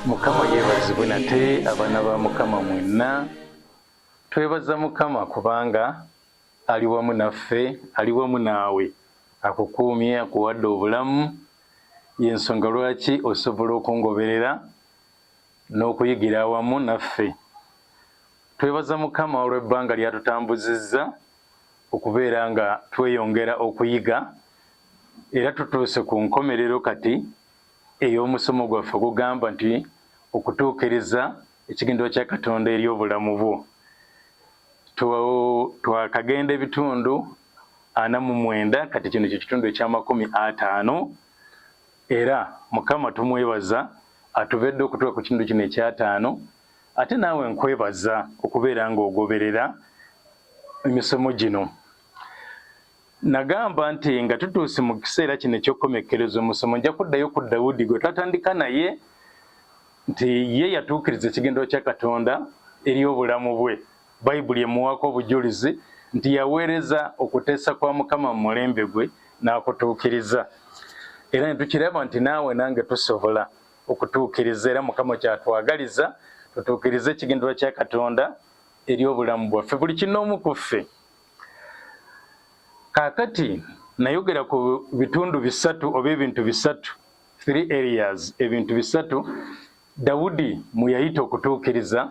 Mukama yeebazibwe nate abaana ba Mukama mwenna. Twebaza Mukama kubanga ali wamu naffe, ali wamu naawe, akukuumye, akuwadde obulamu. Y'ensonga lwaki osobola okungoberera n'okuyigira awamu naffe. Twebaza Mukama olw'ebbanga ly'atutambuzizza okubeera nga tweyongera okuyiga, era tutuuse ku nkomerero kati ey'omusomo gwaffe gugamba nti okutuukiriza ekigendererwa kya Katonda eri obulamu bwo. Twakagenda ebitundu 49, kati kino kye kitundu ekya 50, era Mukama tumwebaza atubedde okutuuka ku kitundu kino ekya 5. Ate naawe nkwebaza okubeera ng'ogoberera emisomo gino. Nagamba nti nga tutuuse mu kiseera kino eky'okkomekkereza omusomo nja kuddayo ku Dawudi gwe twatandika naye nti ye yatuukiriza ekigendererwa kya Katonda eri obulamu bwe. Bayibuli emuwaako obujulizi nti yaweereza okuteesa kwa Mukama mu mulembe gwe n'akutuukiriza. Era ne tukiraba nti naawe nange tusobola okutuukiriza, era Mukama kyatwagaliza tutuukirize ekigendererwa kya Katonda eri obulamu bwaffe, buli kinoomu ku ffe. Kaakati nayogera ku bitundu bisatu oba ebintu bisatu, 3 areas, ebintu bisatu Dawudi mwe yayita okutuukiriza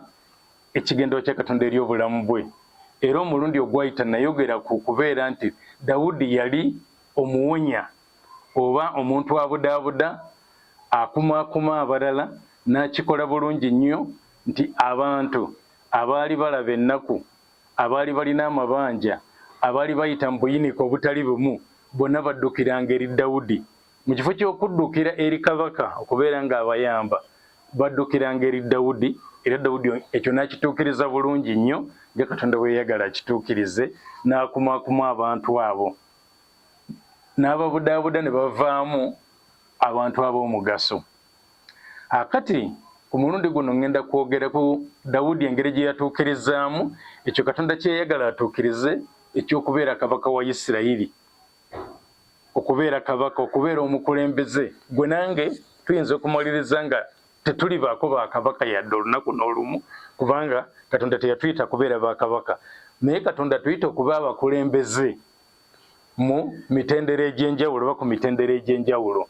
ekigendererwa kya Katonda eri obulamu bwe. Era omulundi ogwayita nayogera ku kubeera nti Dawudi yali omuwonya oba omuntu abudaabuda, akumaakuma abalala, n'akikola bulungi nnyo nti abantu abaali balaba ennaku, abaali balina amabanja, abaali bayita mu buyinike obutali bumu, bonna baddukiranga eri Dawudi. Mu kifo ky'okuddukira eri kabaka okubeera ng'abayamba, baddukiranga eri Dawudi, era Dawudi ekyo n'akituukiriza bulungi nnyo nga Katonda bwe yayagala akituukirize, n'akumaakuma abantu abo. N'ababudaabuda ne bavaamu abantu ab'omugaso. Akati ku mulundi guno ngenda kwogera ku Dawudi engeri gye yatuukirizaamu ekyo Katonda kye yayagala atuukirize eky'okubeera kabaka wa Isirayiri. Okubeera kabaka, okubeera omukulembeze. Gwe nange tuyinza okumaliriza nga tetulibaako bakabaka yadde olunaku n'olumu, kubanga Katonda teyatuyita kubeera bakabaka, naye Katonda tuyita okuba abakulembeze mu mitendera egy'enjawulo oba ku mitendera egy'enjawulo.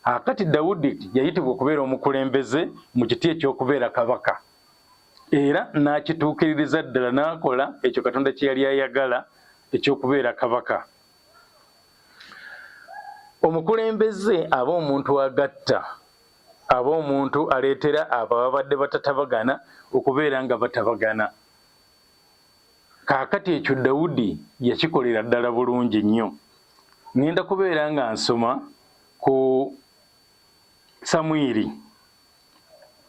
Akati Dawudi yayitibwa okubeera omukulembeze mu kiti eky'okubeera kabaka, era n'akituukiririza ddala, n'akola ekyo Katonda kye yali ayagala eky'okubeera kabaka. Omukulembeze aba omuntu agatta, aba omuntu aleetera abo ababadde batatabagana okubeera nga batabagana. Kaakati ekyo Dawudi yakikolera ddala bulungi nnyo. Ngenda kubeera nga nsoma ku Samwiri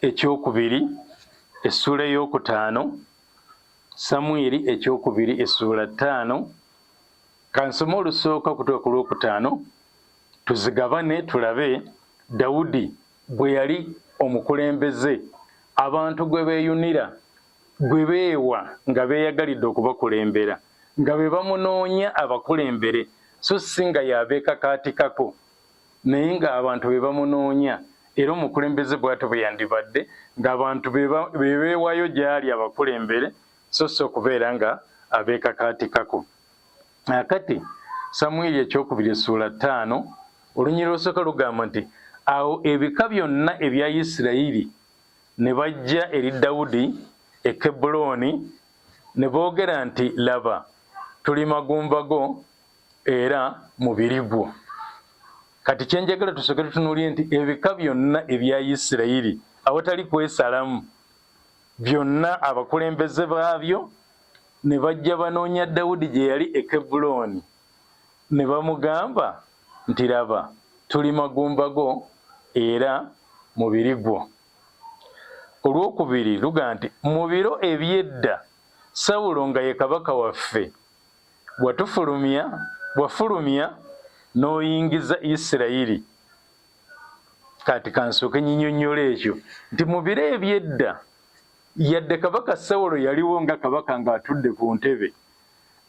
ekyokubiri essuula ey'okutaano, Samwiri ekyokubiri essuula 5. Kansome olusooka okutuuka ku lwokutaano, tuzigabane tulabe Dawudi bwe yali omukulembeze, abantu gwe beeyunira, gwe beewa nga beeyagalidde okubakulembera, nga be bamunoonya abakulembere, so si nga yabeekakaatikako, naye ng'abantu be bamunoonya. Era omukulembeze bw'atyo bwe yandibadde, ng'abantu be beewaayo gy'ali abakulembere, so si okubeera nga abeekakaatikako. Akati Samwiri ekyokubiri essuula 5, olunyiriri olusooka lugamba nti awo ebika byonna ebya Isirayiri ne bajja eri Dawudi e Kebbulooni ne boogera nti, laba, tuli magumba go era mubiri gwo. Kati kyenjagala tusooke tutunuulire nti ebika byonna ebya Isirayiri awatali kwesalamu, byonna abakulembeze baabyo ne bajja banoonya Dawudi gye yali e Kebbulooni, ne bamugamba nti, laba, tuli magumba go era mubiri gwo. Olwokubiri luga nti mu biro eby'edda Sawulo nga ye kabaka waffe wafulumya n'oyingiza Isirayiri. Kati kansooke nnyinnyonnyole ekyo nti mu biro eby'edda yadde kabaka Sawulo yaliwo nga kabaka ng'atudde ku ntebe,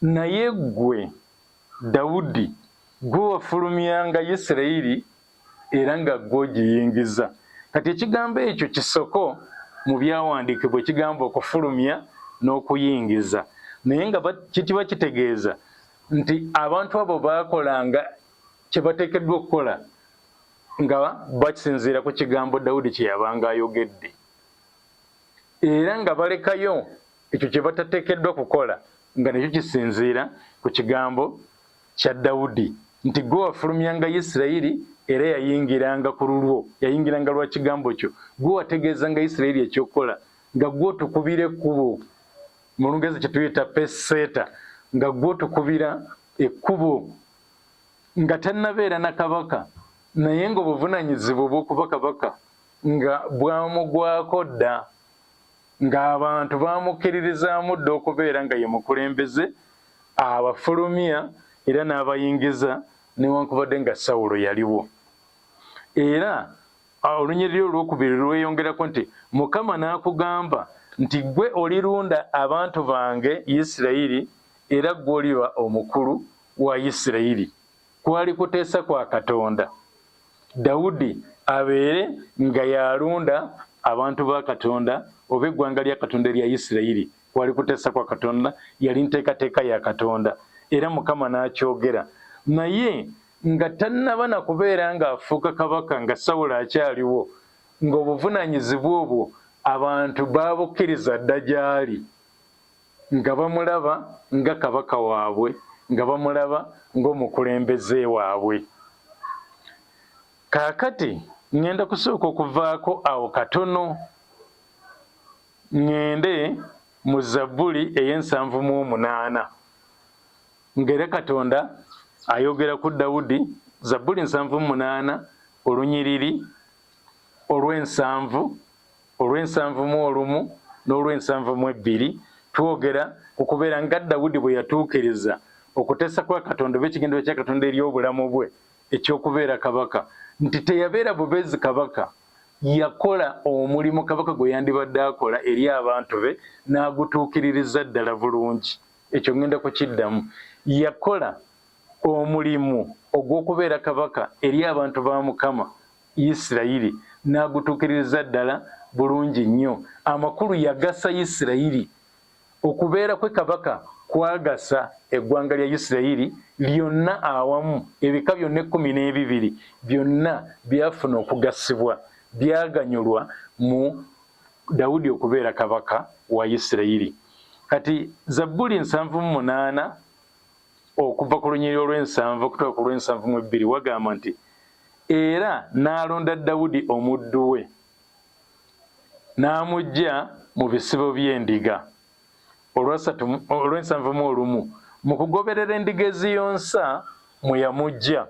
naye ggwe Dawudi gwe wafulumyanga Isirayiri era nga gw'ogiyingiza. Kati ekigambo ekyo kisoko mu byawandiikibwa ekigamba okufulumya n'okuyingiza, naye nga kiba kitegeeza nti abantu abo baakolanga kye bateekeddwa okukola nga bakisinziira ku kigambo Dawudi kye yabanga ayogedde, era nga balekayo ekyo kye batateekeddwa kukola nga nekyo kisinziira ku kigambo kya Dawudi nti gwe wafulumyanga Isirayiri era yayingiranga ku lulwo, yayingiranga lwa kigambo kyo, gwe wategeezanga Isirayiri ekyokukola nga gwe otukubira ekkubo, mu Lungereza kye tuyita peseta, nga gwe otukubira ekkubo nga tannabeera na kabaka, naye ng'obuvunaanyizibwa obw'okuba kabaka nga bwamugwako dda, ng'abantu baamukkiririzaamu dda okubeera nga ye mukulembeze, abafulumya era n'abayingiza newankubadde nga Sawulo yaliwo. Era olunyiriri olwokubiri lweyongerako nti Mukama n'akugamba nti gwe olirunda abantu bange Isirayiri era gwe oliba omukulu wa Isirayiri. Kwali kuteesa kwa Katonda Dawudi abeere nga yalunda abantu ba Katonda oba eggwanga lya Katonda erya Isirayiri. Kwali kuteesa kwa Katonda, yali nteekateeka ya Katonda era Mukama n'akyogera. Naye nga tannaba na kubeera ng'afuuka kabaka nga Sawulo akyaliwo, ng'obuvunaanyizibwa obwo abantu baabukkiriza dda gy'ali, nga bamulaba nga kabaka waabwe, nga bamulaba ng'omukulembeze waabwe. Kaakati ŋŋenda kusooka okuvaako awo katono ŋŋende mu Zabbuli ey'e78 ng'era Katonda ayogera ku Dawudi. Zabbuli 78 olunyiriri olw'ensanvu, olw'ensanvu-mu-1 n'olw'ensanvu-mu-2 twogera ku kubeera nga Dawudi bwe yatuukiriza okuteesa kwa Katonda oba ekigendererwa kya Katonda eri obulamu bwe eky'okubeera kabaka, nti teyabeera bubezi kabaka, yakola omulimu kabaka gwe yandibadde akola eri abantu be n'agutuukiririza ddala bulungi. Ekyo ŋŋenda kukiddamu. Yakola omulimu ogw'okubeera kabaka eri abantu ba Mukama Isirayiri n'agutuukiririza ddala bulungi nnyo. Amakulu yagasa Isirayiri. Okubeera kwe kabaka kwagasa eggwanga lya Isirayiri lyonna awamu, ebika byonna 12 byonna byafuna okugasibwa, byaganyulwa mu Dawudi okubeera kabaka wa Isirayiri. Kati Zabbuli 78 okuva ku lunyiriri olw'ensanvu okutuuka ku lw'ensanvu-mu-2 wagamba nti era n'alonda Dawudi omuddu we n'amuggya mu bisibo by'endiga. Olw'ensanvu-mu-1 mu kugoberera endiga eziyonsa mwe yamuggya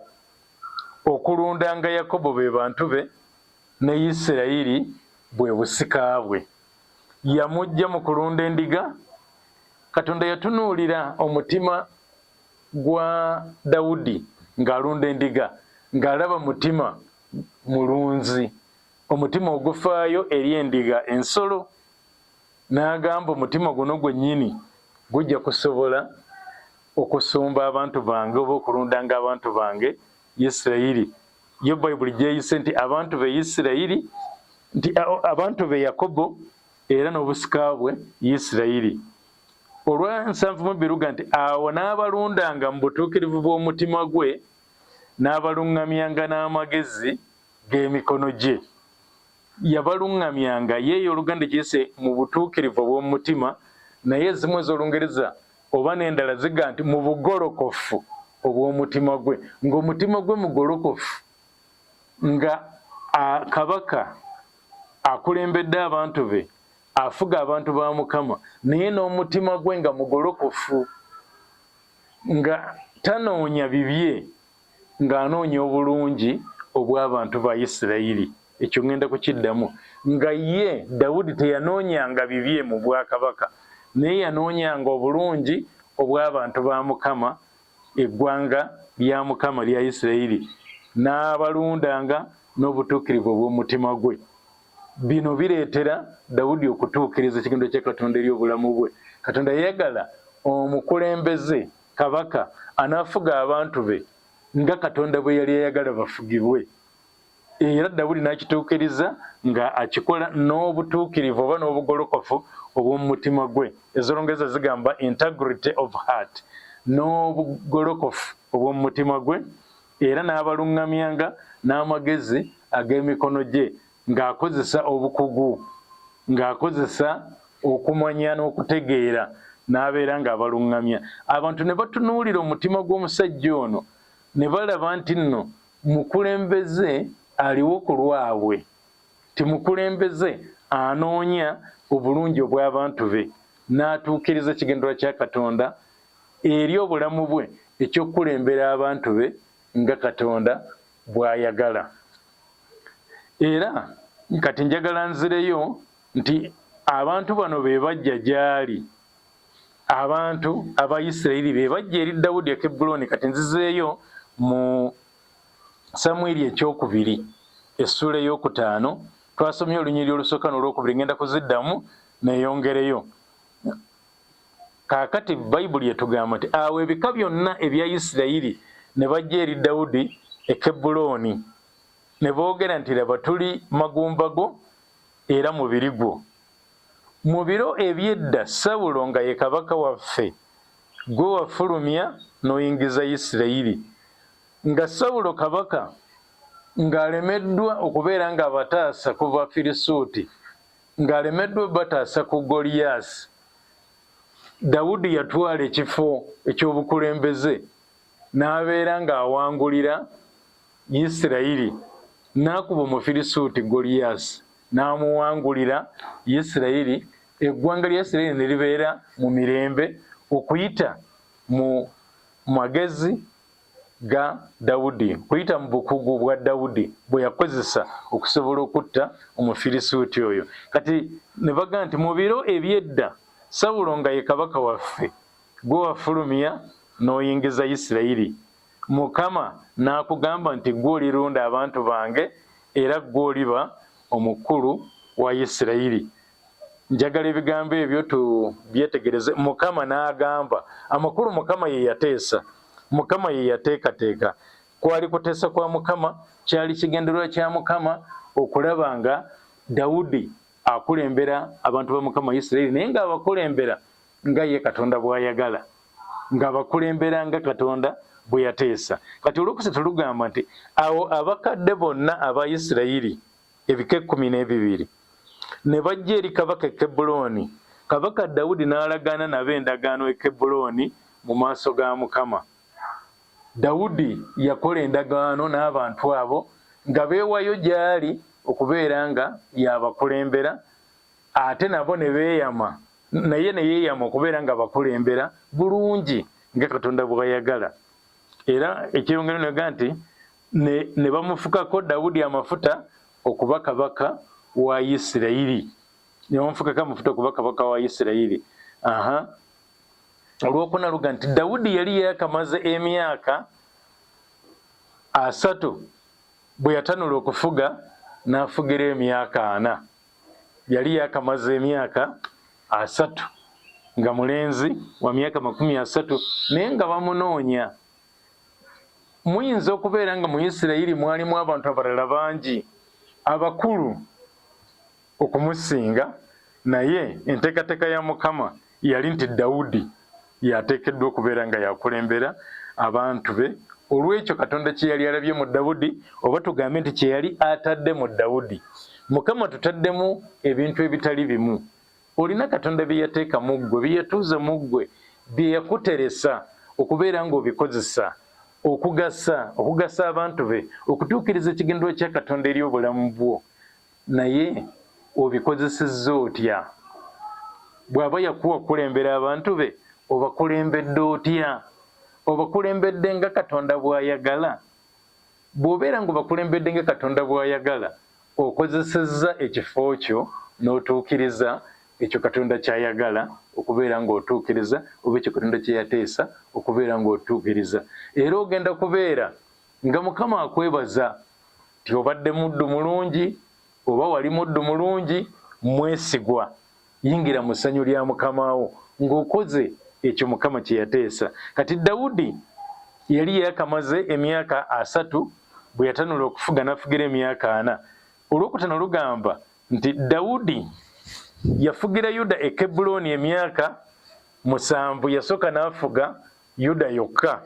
okulundanga Yakobo be bantu be ne Isirayiri bwe busika bwe. Yamuggya mu kulunda endiga. Katonda yatunuulira omutima gwa Dawudi ng'alunda endiga, ng'alaba mutima mulunzi, omutima ogufaayo eri endiga ensolo, n'agamba omutima guno gwennyini gujja kusobola okusumba abantu bange oba okulundanga abantu bange Isirayiri. Yo Bayibuli gyeyise nti abantu be Isirayiri, nti abantu be Yakobo era n'obusika bwe Isirayiri. Olw'ensanvu-mu-2 nti awo n'abalundanga mu butuukirivu bw'omutima gwe n'abaluŋŋamyanga n'amagezi g'emikono gye. Yabaluŋŋamyanga yeeyo Oluganda kiyise mu butuukirivu obw'omutima, naye ezimu ez'Olungereza oba n'endala ziga nti mu bugolokofu obw'omutima gwe, ng'omutima gwe mugolokofu, nga kabaka akulembedde abantu be, afuga abantu ba Mukama, naye n'omutima gwe nga mugolokofu, nga tanoonya bibye, ng'anoonya obulungi obw'abantu ba Isirayiri. Ekyo ŋŋenda kukiddamu. Nga ye Dawudi teyanoonyanga bibye mu bwakabaka, naye yanoonyanga obulungi obw'abantu ba Mukama, eggwanga lya Mukama lya Isirayiri, n'abalundanga n'obutuukirivu obw'omutima gwe. bino bireetera Dawudi okutuukiriza ekigambo kya Katonda eri obulamu bwe. Katonda yayagala omukulembeze kabaka anaafuga abantu be nga Katonda bwe yali yayagala bafugibwe. Era Dawudi n'akituukiriza nga akikola n'obutuukirivu oba n'obugolokofu obw'omu mutima gwe. Ezolongereza zigamba integrity of heart, n'obugolokofu obw'omu mutima gwe, era n'abaluŋŋamyanga n'amagezi ag'emikono gye, ng'akozesa obukugu, ng'akozesa okumanya n'okutegeera, n'abeera ng'abaluŋŋamya. Abantu ne batunuulira omutima gw'omusajja ono ne balaba nti nno mukulembeze aliwo ku lwabwe, timukulembeze anoonya obulungi obw'abantu be, n'atuukiriza ekigendererwa kya Katonda eri obulamu bwe eky'okukulembera abantu be nga Katonda bw'ayagala. Era kati njagala nzireyo nti abantu bano be bajja gy'ali, abantu Abayisirayiri be bajja eri Dawudi e Kebbulooni. Kati nzizeeyo mu Samwiri ekyokubiri essula ey'okutaano, twasomye olunyiriri olusooka n'olwokubiri, ngenda kuziddamu neeyongereyo. Kaakati Bayibuli etugamba nti awo ebika byonna ebya Isirayiri ne bajja eri Dawudi e Kebbulooni ne boogera nti laba tuli magumba go era mubiri gwo. Mu biro eby'edda Sawulo nga ye kabaka waffe, gwe wafulumya n'oyingiza Isirayiri, nga Sawulo kabaka ng'alemeddwa okubeera ng'abataasa ku Bafirisuuti, ng'alemeddwa bataasa ku Goliyaasi. Dawudi yatwala ekifo eky'obukulembeze n'abeera ng'awangulira Isirayiri, n'akuba Omufirisuuti Goliyaasi n'amuwangulira Isirayiri. Eggwanga lya Isirayiri ne libeera mu mirembe okuyita mu magezi ga Dawudi, kuyita mu bukugu bwa Dawudi bwe yakozesa okusobola okutta Omufirisuuti oyo. Kati ne baga nti mu biro eby'edda Sawulo nga ye kabaka waffe, gwe wafulumya n'oyingiza Isirayiri, Mukama n'akugamba nti gwe olirunda abantu bange era gwe oliba omukulu wa Isirayiri. Njagala ebigambo ebyo tubyetegereze. Mukama n'agamba, amakulu Mukama ye yateesa, Mukama ye yateekateeka. Kwali kuteesa kwa Mukama, kyali kigendererwa kya Mukama okulaba nga Dawudi akulembera abantu ba Mukama Isirayiri, naye ng'abakulembera nga ye Katonda bw'ayagala, ng'abakulembera nga Katonda bwe yateesa. Kati olwokusatu lugamba nti awo abakadde bonna aba Isirayiri ebika 12 ne bajja eri kabaka e Kebbulooni. Kabaka Dawudi n'alagaana nabo endagaano e Kebbulooni mu maaso ga Mukama. Dawudi yakola endagaano n'abantu abo nga beewayo gy'ali okubeera nga yabakulembera, ate nabo ne beeyama, naye ne yeeyama okubeera nga bakulembera bulungi nga Katonda bw'ayagala. Era ekyeyongero nega nti ne bamufukako Dawudi amafuta okuba kabaka wa Isirayiri. Ne bamufukako amafuta okuba kabaka wa Isirayiri. Olwokuna luga nti Dawudi yali yakamaze emyaka 3 bwe yatanula okufuga, n'afugira emyaka 4. Yali yakamaze emyaka 3 nga mulenzi wa myaka 30, naye nga bamunoonya. Muyinza okubeera nga mu Isirayiri mwalimu abantu abalala bangi abakulu okumusinga, naye enteekateeka ya Mukama yali nti Dawudi yateekeddwa okubeera nga yakulembera abantu be. Olw'ekyo Katonda kye yali alabye mu Dawudi, oba tugambe nti kye yali atadde mu Dawudi. Mukama tutaddemu ebintu ebitali bimu. Olina Katonda bye yateeka mu ggwe, bye yatuuza mu ggwe, bye yakuteresa okubeera ng'obikozesa okugasa abantu be, okutuukiriza ekigendererwa kya Katonda eri obulamu bwo. Naye obikozesezza otya? Bw'aba yakuwa kulembera abantu be, obakulembedde otya? Obakulembedde nga Katonda bw'ayagala? Bw'obeera ng'obakulembedde nga Katonda bw'ayagala, okozesezza ekifo kyo n'otuukiriza ekyo Katonda kyayagala okubeera ng'otuukiriza, oba ekyo Katonda kye yateesa okubeera ng'otuukiriza. Era ogenda kubeera nga Mukama akwebaza nti obadde muddu mulungi, oba wali muddu mulungi mwesigwa, yingira mu ssanyu lya mukama wo ng'okoze ekyo mukama kye yateesa. Kati Dawudi yali yakamaze emyaka 3, bwe yatanula okufuga n'afugira emyaka 4. Olwokutaano lugamba nti Dawudi yafugira Yuda e Kebbulooni emyaka 7, yasooka n'afuga Yuda yokka,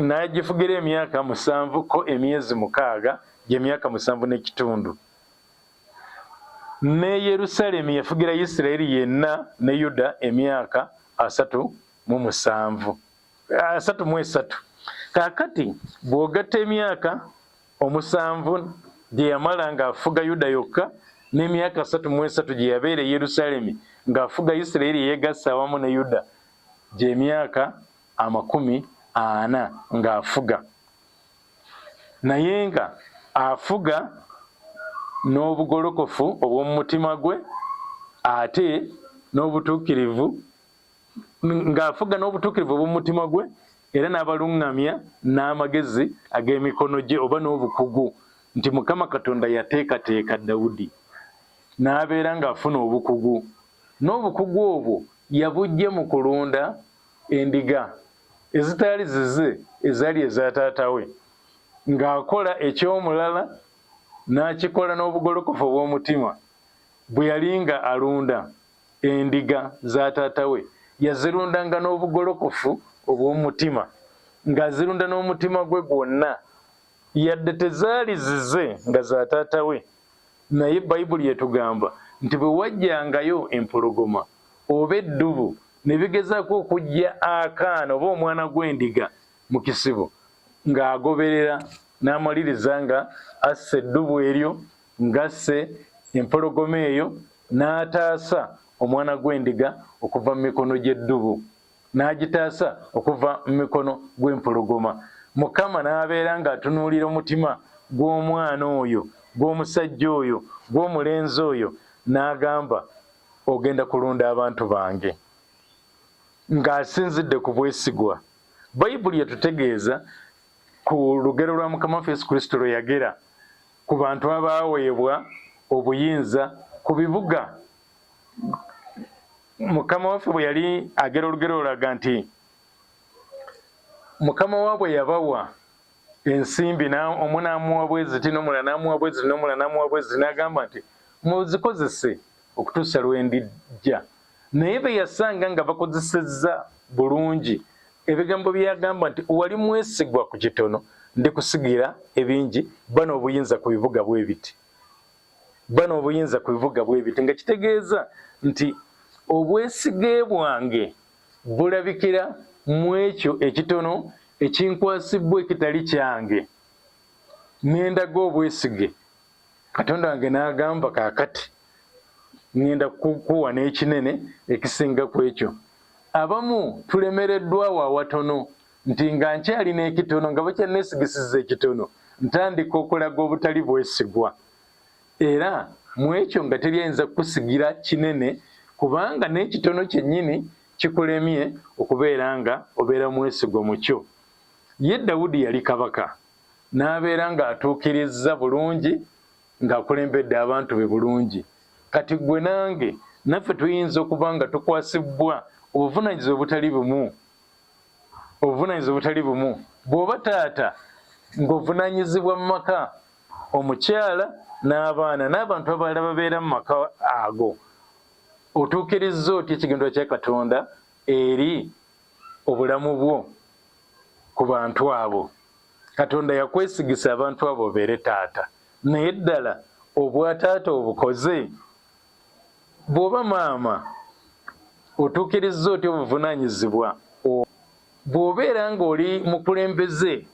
n'agifugira emyaka 7 ko emyezi 6, gy'emyaka 7 n'ekitundu. Ne Yerusaalemi yafugira Isirayiri yenna ne Yuda emyaka 37. Kaakati bw'ogatta emyaka 7 gye yamala ng'afuga Yuda yokka n'emyaka 33 gye yabeera e Yerusaalemi ng'afuga Isirayiri yeegasse awamu ne Yuda, gy'emyaka 40 ng'afuga. Naye nga afuga n'obugolokofu obw'omu mutima gwe, ate n'obutuukirivu, ng'afuga n'obutuukirivu obw'omu mutima gwe era n'abaluŋŋamya n'amagezi ag'emikono gye oba n'obukugu, nti Mukama Katonda yateekateeka Dawudi n'abeera ng'afuna obukugu. N'obukugu obwo yabuggya mu kulunda endiga ezitaali zize, ezaali eza taata we, ng'akola eky'omulala n'akikola n'obugolokofu obw'omutima. Bwe yali nga alunda endiga za taata we, yazirundanga n'obugolokofu obw'omutima, ng'azirunda n'omutima gwe gwonna, yadde tezaali zize nga za taata we. Naye Bayibuli etugamba nti bwe wajjangayo empologoma oba eddubu ne bigezaako okujja akaana oba omwana gw'endiga mu kisibo, ng'agoberera n'amaliriza nga asse eddubu eryo, ng'asse empologoma eyo, n'ataasa omwana gw'endiga okuva mu mikono gy'eddubu, n'agitaasa okuva mu mikono gw'empologoma. Mukama n'abeera ng'atunuulira omutima gw'omwana oyo, gw'omusajja oyo, gw'omulenzi oyo, n'agamba ogenda kulunda abantu bange, ng'asinzidde ku bwesigwa. Bayibuli yatutegeeza ku lugero lwa Mukama waffe Yesu Kristo lwe yagera ku bantu abaaweebwa obuyinza ku bibuga. Mukama waffe bwe yali agera olugero lulaga nti Mukama waabwe yabawa ensimbi, omu n'amuwa bwe ziti, n'omulala n'amuwa bwe ziti, n'omulala n'amuwa bwe ziti, n'agamba nti muzikozese okutuusa lwe ndijja. Naye be yasanga nga bakozesezza bulungi ebigambo byagamba nti wali mwesigwa ku kitono ndikusigira ebingi, bano obuyinza ku bibuga bwe biti, bano obuyinza ku bibuga bwe biti, nga kitegeeza nti obwesige bwange bulabikira mu ekyo ekitono ekinkwasibwa ekitali kyange, nendaga obwesige. Katonda wange n'agamba kaakati ngenda kukuwa n'ekinene ekisinga ku ekyo. Abamu tulemereddwa awo awatono, nti nga nkyalina ekitono, nga bakyanneesigisiza ekitono, ntandika okulaga obutali bwesigwa. Era mu ekyo nga teri ayinza kukusigira kinene, kubanga n'ekitono kyennyini kikulemye okubeera nga obeera mwesigwa mu kyo. Ye Dawudi yali kabaka, n'abeera ng'atuukirizza bulungi, ng'akulembedde abantu be bulungi. Kati gwe nange naffe tuyinza okuba nga tukwasibwa obuvunaanyizibwa obutali bumu. Obuvunaanyizibwa obutali bumu. Bw'oba taata ng'ovunaanyizibwa mu maka, omukyala n'abaana n'abantu abalala babeera mu maka ago, otuukirizza otya ekigendererwa kya Katonda eri obulamu bwo ku bantu abo. Katonda yakwesigisa abantu abo obeere taata, naye ddala obwa taata obukoze. Bw'oba maama otuukirizza otya obuvunaanyizibwa. Bw'obeera ng'oli mukulembeze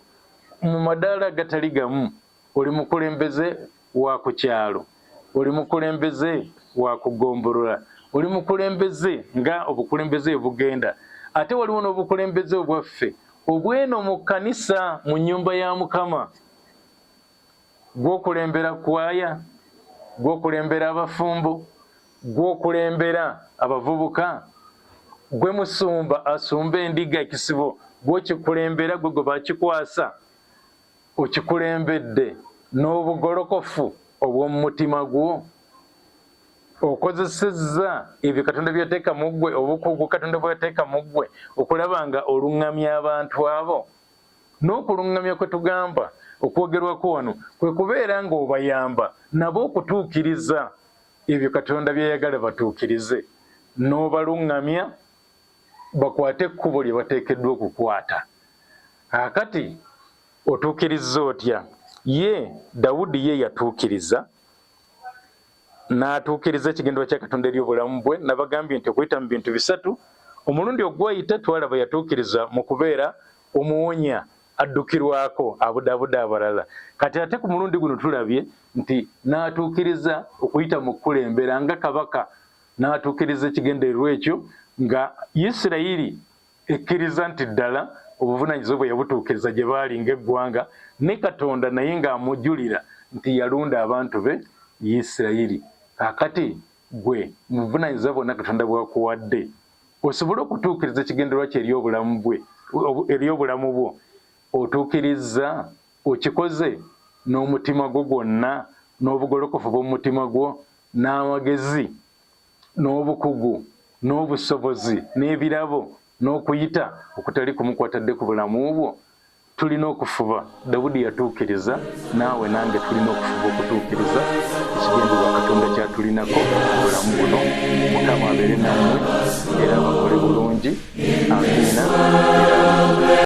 mu madaala agatali gamu, oli mukulembeze wa ku kyalo, oli mukulembeze wa kugombolola, oli mukulembeze nga obukulembeze bugenda. Ate waliwo n'obukulembeze obwaffe obweno mu kkanisa, mu nnyumba ya Mukama, gw'okulembera kwaya, gw'okulembera abafumbo, gw'okulembera abavubuka, gwe musumba asumba endiga ekisibo, gw'okikulembera, gwe gwe bakikwasa, okikulembedde. n'obugolokofu obw'omu mutima gwo, okozesezza ebyo Katonda byateeka mu ggwe, obukugu Katonda bwateeka mu ggwe okulaba nga oluŋŋamya abantu abo. N'okuluŋŋamya kwe tugamba okwogerwako wano kwe kubeera nga obayamba nabo okutuukiriza ebyo Katonda byayagala batuukirize, n'obaluŋŋamya bakwate ekkubo lye bateekeddwa okukwata. Akati otuukirizza otya? Dawudi ye yatuukiriza, n'atuukiriza ekigendererwa kya Katonda eri obulamu bwe. Nabagambye nti okuyita mu bintu bisatu, omulundi ogwayita twalaba yatuukiriza mu kubeera omuwonya addukirwako abudaabuda abalala. Kati ate ku mulundi guno tulabye nti n'atuukiriza okuyita mu kukulembera nga kabaka, n'atuukiriza ekigendererwa ekyo nga Isirayiri ekkiriza nti ddala obuvunaanyizibwa bwe yabutuukiriza gye baali ng'eggwanga, ne Katonda naye ng'amujulira nti yalunda abantu be Isirayiri. Kakati gwe mu buvunaanyizibwa bwonna Katonda bwakuwadde osobole okutuukiriza ekigendererwa kye eri obulamu bwo, otuukiriza okikoze n'omutima gwo gwonna, n'obugolokofu bw'omu mutima gwo, n'amagezi, n'obukugu, n'obusobozi, n'ebirabo, n'okuyita okutali kumu kwatadde ku bulamu bwo. Tulina okufuba. Dawudi yatuukiriza, naawe nange tulina okufuba okutuukiriza ekigendererwa Katonda kyatulinako mu bulamu buno. Mukama abeere nammwe era abakole bulungi. Amiina.